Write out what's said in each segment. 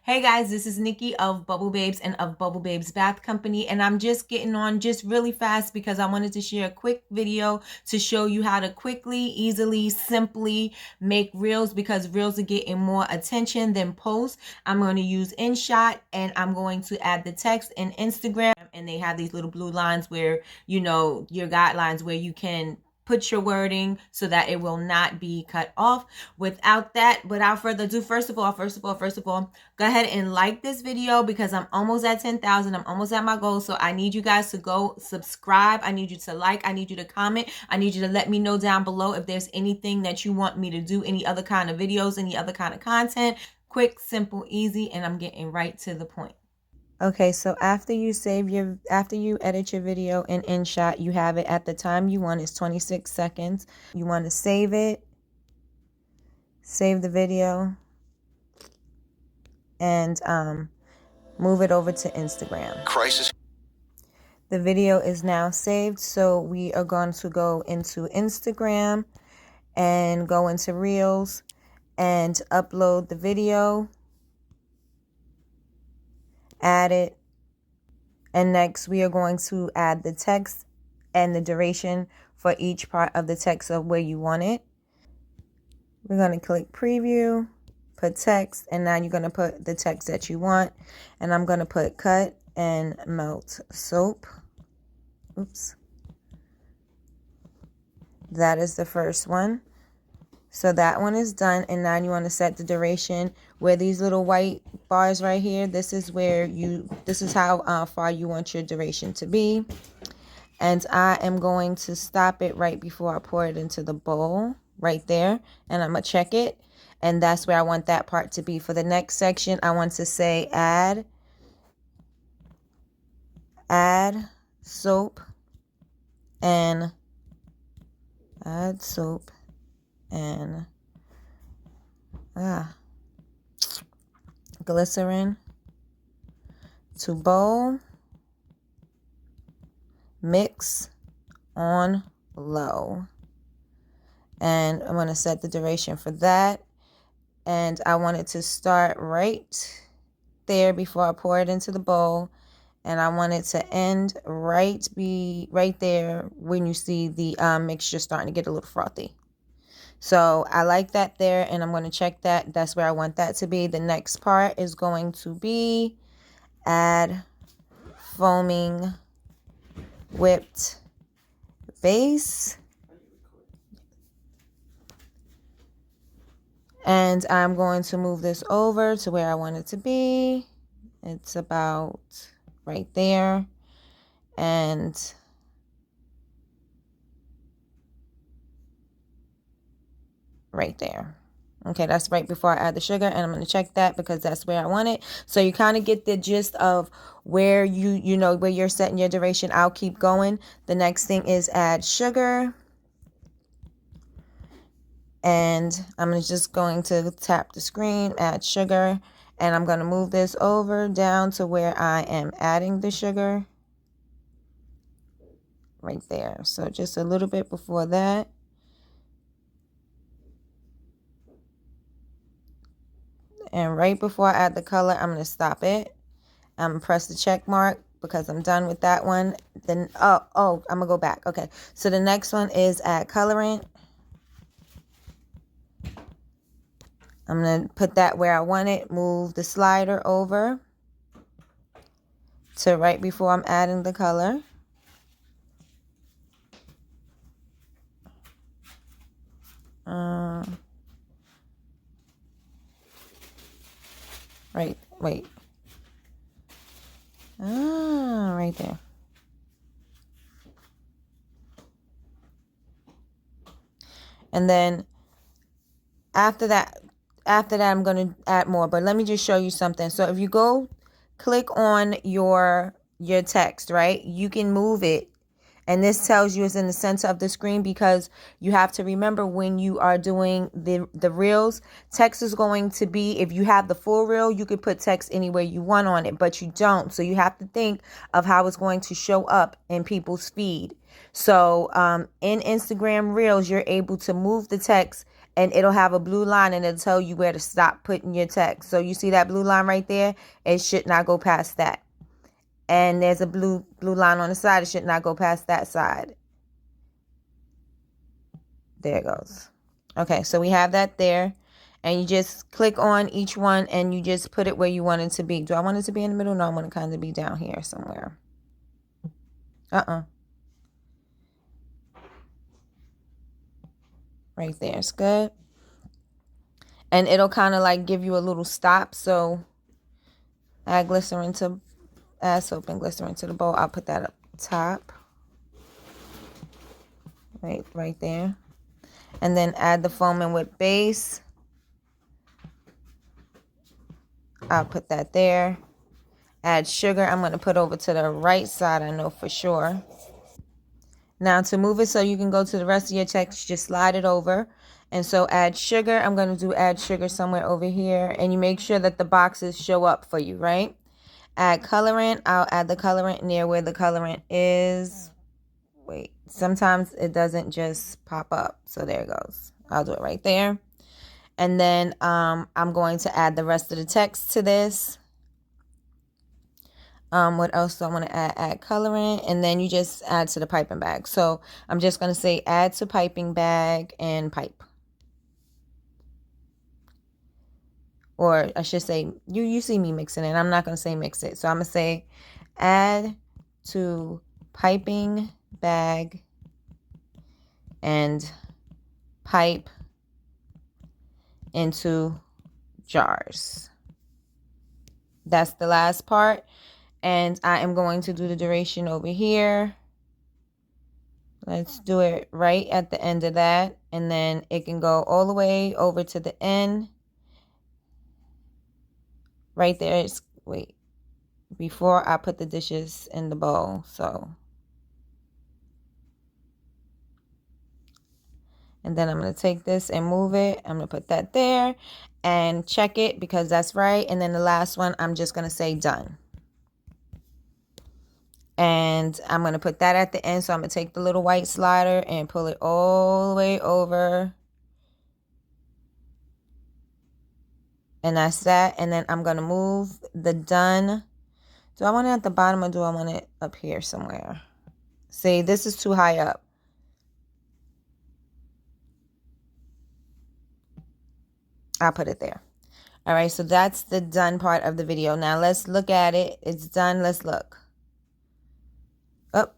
Hey guys, this is Nikki of Bubble Babes and of Bubble Babes Bath Company, and I'm just getting on just really fast because I wanted to share a quick video to show you how to quickly, easily, simply make reels, because reels are getting more attention than posts. I'm going to use InShot, and I'm going to add the text in Instagram, and they have these little blue lines where, your guidelines where you can put your wording so that it will not be cut off. Without further ado, first of all, go ahead and like this video because I'm almost at 10,000. I'm almost at my goal. So I need you guys to go subscribe. I need you to like. I need you to comment. I need you to let me know down below if there's anything that you want me to do, any other kind of videos, any other kind of content. Quick, simple, easy, and I'm getting right to the point. Okay, so after you edit your video in InShot, you have it at the time you want. It's 26 seconds. You want to save it, save the video, and move it over to Instagram. Crisis. The video is now saved, so we are going to go into Instagram and go into Reels and upload the video. Add it, and next we are going to add the text and the duration for each part of the text of where you want it. We're going to click preview, put text, and now you're going to put the text that you want, and I'm going to put cut and melt soap. Oops. That is the first one. So that one is done, and now you want to set the duration where these little white bars right here, this is how far you want your duration to be. And I am going to stop it right before I pour it into the bowl right there, and I'm going to check it, and that's where I want that part to be. For the next section, I want to say add soap and glycerin to bowl, mix on low, and I'm going to set the duration for that, and I want it to start right there before I pour it into the bowl, and I want it to end right there when you see the mixture starting to get a little frothy. So I like that there, and I'm going to check that. That's where I want that to be. The next part is going to be add foaming whipped base. And I'm going to move this over to where I want it to be. It's about right there. And right there. Okay, that's right before I add the sugar, and I'm going to check that because that's where I want it. So you kind of get the gist of where where you're setting your duration. I'll keep going. The next thing is add sugar. And I'm just going to tap the screen, add sugar, and I'm going to move this over down to where I am adding the sugar. Right there. So just a little bit before that. And right before I add the color, I'm going to stop it. I'm going to press the check mark because I'm done with that one. Then, I'm going to go back. Okay, so the next one is add colorant. I'm going to put that where I want it. Move the slider over to right before I'm adding the color. Right there. And then after that I'm going to add more, but let me just show you something. So if you go click on your text, right, you can move it. And this tells you it's in the center of the screen because you have to remember when you are doing the reels, text is going to be, if you have the full reel, you could put text anywhere you want on it, but you don't. So you have to think of how it's going to show up in people's feed. So in Instagram Reels, you're able to move the text and it'll have a blue line, and it'll tell you where to stop putting your text. So you see that blue line right there? It should not go past that. And there's a blue line on the side. It should not go past that side. There it goes. Okay, so we have that there. And you just click on each one and you just put it where you want it to be. Do I want it to be in the middle? No, I want it kind of be down here somewhere. Right there. It's good. And it'll kind of like give you a little stop. So add soap and glycerin to the bowl. I'll put that up top. Right there. And then add the foam and whipped base. I'll put that there. Add sugar. I'm going to put over to the right side, I know for sure. Now to move it so you can go to the rest of your text, just slide it over. And so add sugar. I'm going to do add sugar somewhere over here. And you make sure that the boxes show up for you, right? Add colorant. I'll add the colorant near where the colorant is. Wait, sometimes it doesn't just pop up. So there it goes. I'll do it right there. And then I'm going to add the rest of the text to this. What else do I want to add? Add colorant, and then you just add to the piping bag. So I'm just going to say add to piping bag and pipe. Or I should say, you see me mixing it. I'm not going to say mix it. So I'm going to say add to piping bag and pipe into jars. That's the last part. And I am going to do the duration over here. Let's do it right at the end of that. And then it can go all the way over to the end. Right there. Wait. Before I put the dishes in the bowl. So. And then I'm going to take this and move it. I'm going to put that there. And check it because that's right. And then the last one, I'm just going to say done. And I'm going to put that at the end. So I'm going to take the little white slider and pull it all the way over. And that's that. And then I'm going to move the done. Do I want it at the bottom or do I want it up here somewhere? See, this is too high up. I'll put it there. All right, so that's the done part of the video. Now let's look at it. It's done. Let's look. Up.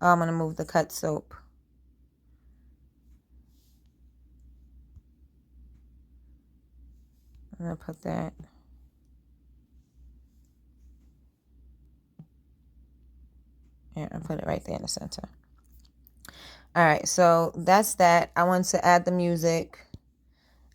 Oh, I'm going to move the cut soap. I'm going to put that. Yeah, I'll put it right there in the center. All right, so that's that. I want to add the music.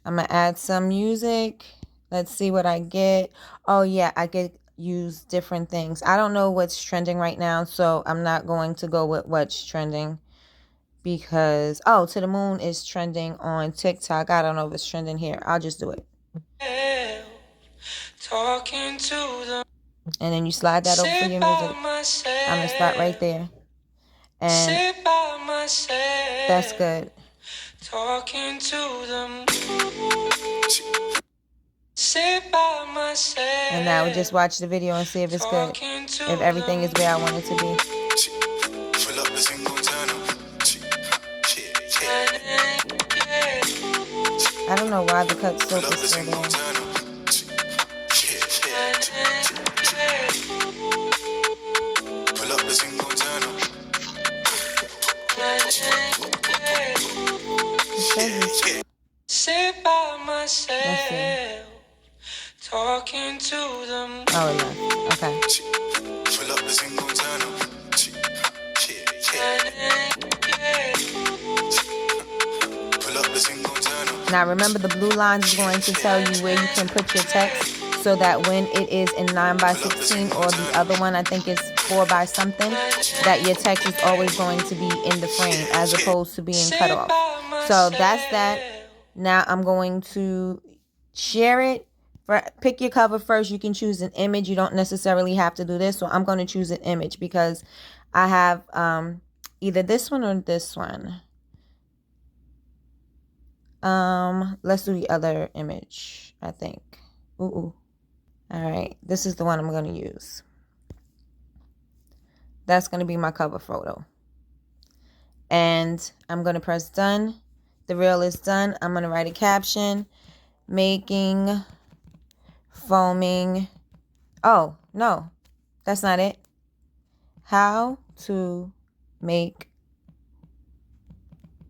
I'm going to add some music. Let's see what I get. Oh, yeah, I could use different things. I don't know what's trending right now, so I'm not going to go with what's trending because, oh, To the Moon is trending on TikTok. I don't know if it's trending here. I'll just do it. Talking to them. And then you slide that over for your music. I'm going to start right there. And that's good. Talking to them. And now we just watch the video and see if it's good. If everything is where I want it to be. I don't know why the cut soap is still there. Sit by myself, talking to them. Oh, no. Okay. Pull up the single turn up. Now remember, the blue line is going to tell you where you can put your text so that when it is in 9x16 or the other one, I think it's 4 by something, that your text is always going to be in the frame as opposed to being cut off. So that's that. Now I'm going to share it. Pick your cover first. You can choose an image. You don't necessarily have to do this. So I'm going to choose an image because I have either this one or this one. Let's do the other image, I think. Ooh. All right, this is the one I'm going to use. That's going to be my cover photo. And I'm going to press done. The reel is done. I'm going to write a caption. Making foaming. Oh, no. That's not it. How to make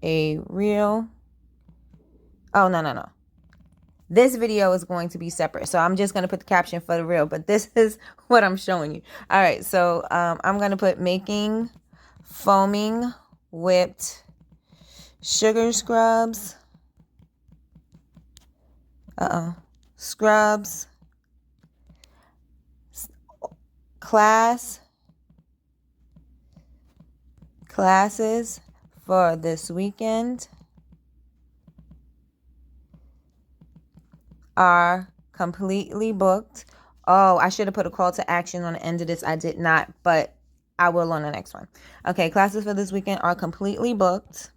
a reel. Oh, no. This video is going to be separate. So I'm just going to put the caption for the reel. But this is what I'm showing you. All right. So I'm going to put making foaming whipped sugar scrubs. Scrubs. Classes for this weekend are completely booked. Oh, I should have put a call to action on the end of this. I did not, but I will on the next one. Okay, classes for this weekend are completely booked.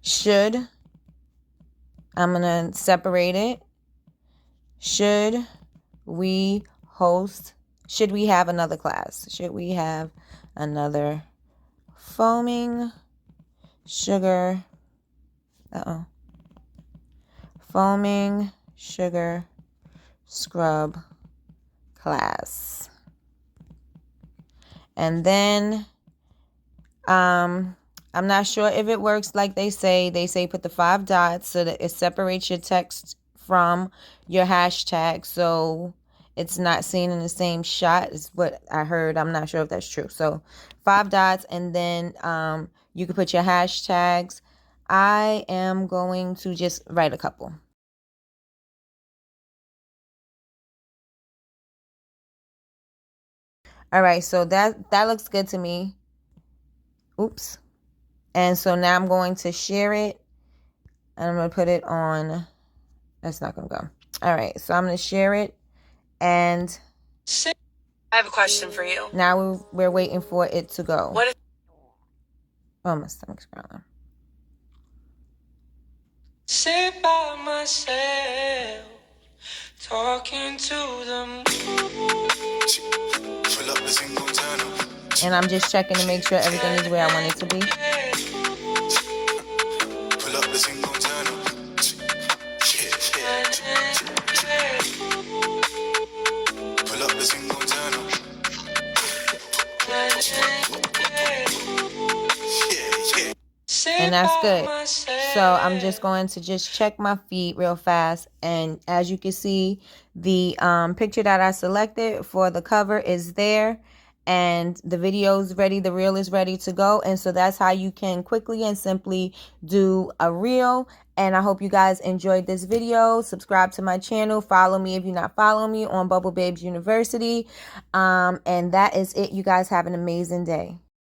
Should, I'm going to separate it. Should we have another class? Should we have another foaming sugar? Foaming sugar scrub class. And then I'm not sure if it works like they say. They say put the 5 dots so that it separates your text from your hashtag, so it's not seen in the same shot is what I heard. I'm not sure if that's true. So 5 dots, and then you can put your hashtags. I am going to just write a couple. All right, so that looks good to me. Oops. And so now I'm going to share it, and I'm going to put it on. That's not going to go. All right, so I'm going to share it, and I have a question for you. Now we're waiting for it to go. What if... Oh, my stomach's growling. Sit by myself, talking to them. And I'm just checking to make sure everything is where I want it to be. Pull up the single turner. Pull up the single turner. And that's good. So I'm just going to just check my feed real fast. And as you can see, the picture that I selected for the cover is there. And the video is ready. The reel is ready to go. And so that's how you can quickly and simply do a reel. And I hope you guys enjoyed this video. Subscribe to my channel. Follow me if you're not following me on Bubble Babes University. And that is it. You guys have an amazing day.